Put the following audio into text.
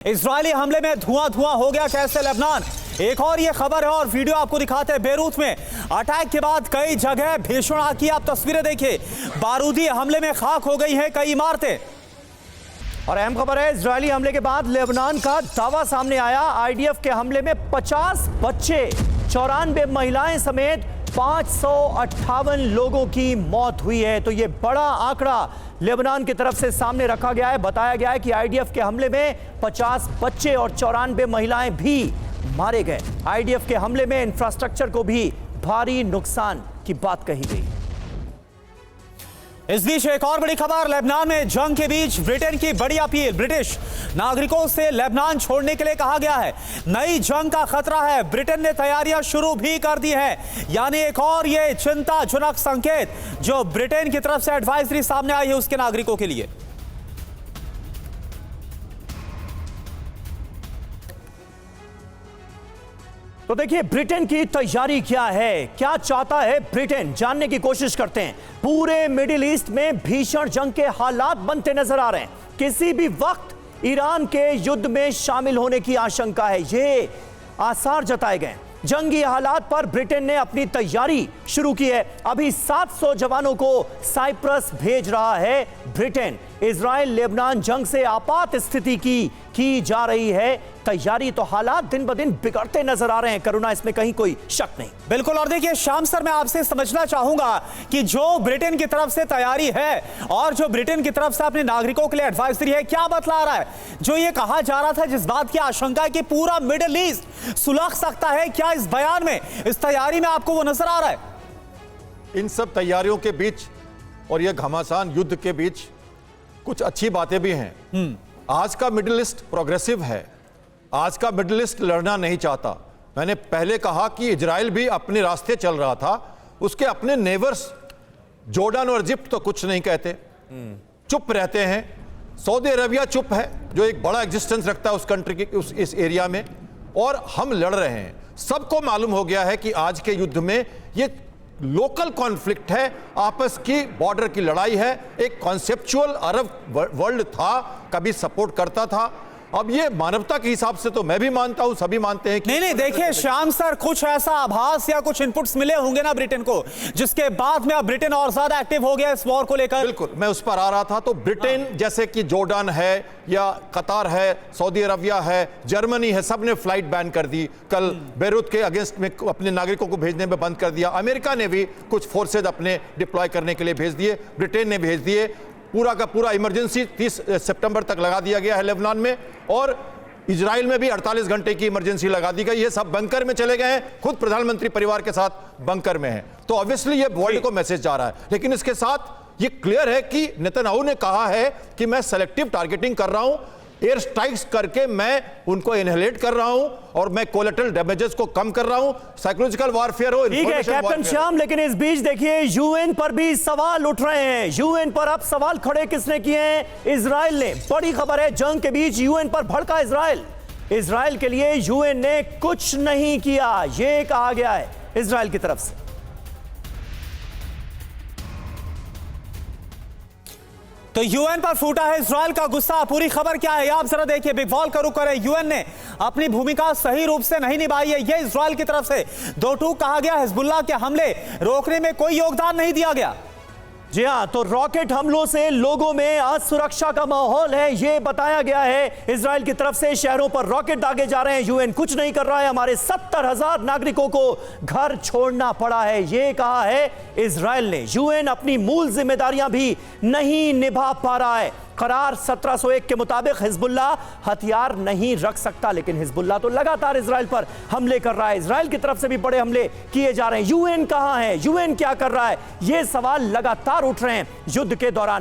Israeli हमले में धुआं धुआं हो गया कैसे लेबनान। एक और ये खबर है और वीडियो आपको दिखाते हैं। बेरूत में अटैक के बाद कई जगह भीषण आग की आप तस्वीरें देखिए। बारूदी हमले में खाक हो गई हैं कई इमारतें। और अहम खबर है, इजरायली हमले के बाद लेबनान का दावा सामने आया। आईडीएफ के हमले में 50 बच्चे, 94 महिलाएं समेत 558 लोगों की मौत हुई है। तो ये बड़ा आंकड़ा लेबनान की तरफ से सामने रखा गया है। बताया गया है कि आईडीएफ के हमले में 50 बच्चे और 94 महिलाएं भी मारे गए। आईडीएफ के हमले में इंफ्रास्ट्रक्चर को भी भारी नुकसान की बात कही गई। इस बीच एक और बड़ी खबर, लेबनान में जंग के बीच ब्रिटेन की बड़ी अपील। ब्रिटिश नागरिकों से लेबनान छोड़ने के लिए कहा गया है। नई जंग का खतरा है, ब्रिटेन ने तैयारियां शुरू भी कर दी है। यानी एक और ये चिंताजनक संकेत जो ब्रिटेन की तरफ से एडवाइजरी सामने आई है उसके नागरिकों के लिए। तो देखिए ब्रिटेन की तैयारी क्या है, क्या चाहता है ब्रिटेन, जानने की कोशिश करते हैं। पूरे मिडिल ईस्ट में भीषण जंग के हालात बनते नजर आ रहे हैं। किसी भी वक्त ईरान के युद्ध में शामिल होने की आशंका है, ये आसार जताए गए। जंगी हालात पर ब्रिटेन ने अपनी तैयारी शुरू की है। अभी 700 जवानों को साइप्रस भेज रहा है ब्रिटेन। इजराइल लेबनान जंग से आपात स्थिति की जा रही है तैयारी। तो हालात दिन ब दिन बिगड़ते नजर आ रहे हैं करुणा, इसमें कहीं कोई शक नहीं। बिल्कुल। और देखिए श्याम सर, मैं आपसे समझना चाहूंगा कि जो ब्रिटेन की तरफ से तैयारी है और जो ब्रिटेन की तरफ से अपने नागरिकों के लिए एडवाइजरी है, क्या बतला रहा है? जो ये कहा जा रहा था, जिस बात की आशंका है कि पूरा मिडिल ईस्ट सुलग सकता है, क्या इस बयान में, इस तैयारी में आपको वो नजर आ रहा है? इन सब तैयारियों के बीच और ये घमासान युद्ध के बीच कुछ अच्छी बातें भी हैं। आज का मिडिल ईस्ट प्रोग्रेसिव है। आज का मिडिल ईस्ट लड़ना नहीं चाहता। मैंने पहले कहा कि इजराइल भी अपने रास्ते चल रहा था। उसके अपने नेबर्स जॉर्डन और इजिप्ट तो कुछ नहीं कहते, चुप रहते हैं। सऊदी अरबिया चुप है, जो एक बड़ा एग्जिस्टेंस रखता है उस कंट्री की, इस एरिया में। और हम लड़ रहे हैं। सबको मालूम हो गया है कि आज के युद्ध में ये लोकल कॉन्फ्लिक्ट है, आपस की बॉर्डर की लड़ाई है। एक कॉन्सेप्चुअल अरब वर्ल्ड था, कभी सपोर्ट करता था। अब ये मानवता के हिसाब से तो मैं भी मानता हूं, सभी मानते हैं कि नहीं देखिए श्याम सर, कुछ ऐसा आभास या कुछ इनपुट्स मिले होंगे ना ब्रिटेन को, जिसके बाद में अब ब्रिटेन और ज्यादा एक्टिव हो गया इस वॉर को लेकर। बिल्कुल, मैं उस पर आ रहा था। तो ब्रिटेन जैसे कि जॉर्डन है या कतार है, सऊदी अरबिया है, जर्मनी है, सब ने फ्लाइट बैन कर दी। कल बेरूत के अगेंस्ट में अपने नागरिकों को भेजने में बंद कर दिया। अमेरिका ने भी कुछ फोर्सेज अपने डिप्लॉय करने के लिए भेज दिए, ब्रिटेन ने भेज दिए। पूरा का पूरा इमरजेंसी 30 सितंबर तक लगा दिया गया है लेबनान में। और इजराइल में भी 48 घंटे की इमरजेंसी लगा दी गई है। सब बंकर में चले गए हैं, खुद प्रधानमंत्री परिवार के साथ बंकर में है। तो ऑब्वियसली ये वर्ल्ड को मैसेज जा रहा है। लेकिन इसके साथ ये क्लियर है कि नेतन्याहू ने कहा है कि मैं सेलेक्टिव टारगेटिंग कर रहा हूं, एयर स्ट्राइक्स करके मैं उनको इनहेलेट कर रहा हूं और मैं कोलेटरल डैमेजेस को कम कर रहा हूं। साइकोलॉजिकल वॉरफेयर हो, ठीक है कैप्टन श्याम, लेकिन इस बीच देखिए यूएन पर भी सवाल उठ रहे हैं। यूएन पर अब सवाल खड़े किसने किए हैं? इजराइल ने। बड़ी खबर है, जंग के बीच यूएन पर भड़का इजराइल। इजराइल के लिए यूएन ने कुछ नहीं किया, यह कहा गया है इजराइल की तरफ से। तो यूएन पर फूटा है इजराइल का गुस्सा। पूरी खबर क्या है आप जरा देखिए। बिग वॉल का रुख करें। यूएन ने अपनी भूमिका सही रूप से नहीं निभाई है, यह इजराइल की तरफ से दो टूक कहा गया। हिजबुल्लाह के हमले रोकने में कोई योगदान नहीं दिया गया। जी हां, तो रॉकेट हमलों से लोगों में असुरक्षा का माहौल है, यह बताया गया है। इजराइल की तरफ से शहरों पर रॉकेट दागे जा रहे हैं। यूएन कुछ नहीं कर रहा है। हमारे 70,000 नागरिकों को घर छोड़ना पड़ा है, यह कहा है इजराइल ने। यूएन अपनी मूल जिम्मेदारियां भी नहीं निभा पा रहा है। करार 1701 के मुताबिक हिजबुल्लाह हथियार नहीं रख सकता, लेकिन हिजबुल्लाह तो लगातार इजराइल पर हमले कर रहा है। इजराइल की तरफ से भी बड़े हमले किए जा रहे हैं। यूएन कहां है, यूएन क्या कर रहा है, ये सवाल लगातार उठ रहे हैं युद्ध के दौरान।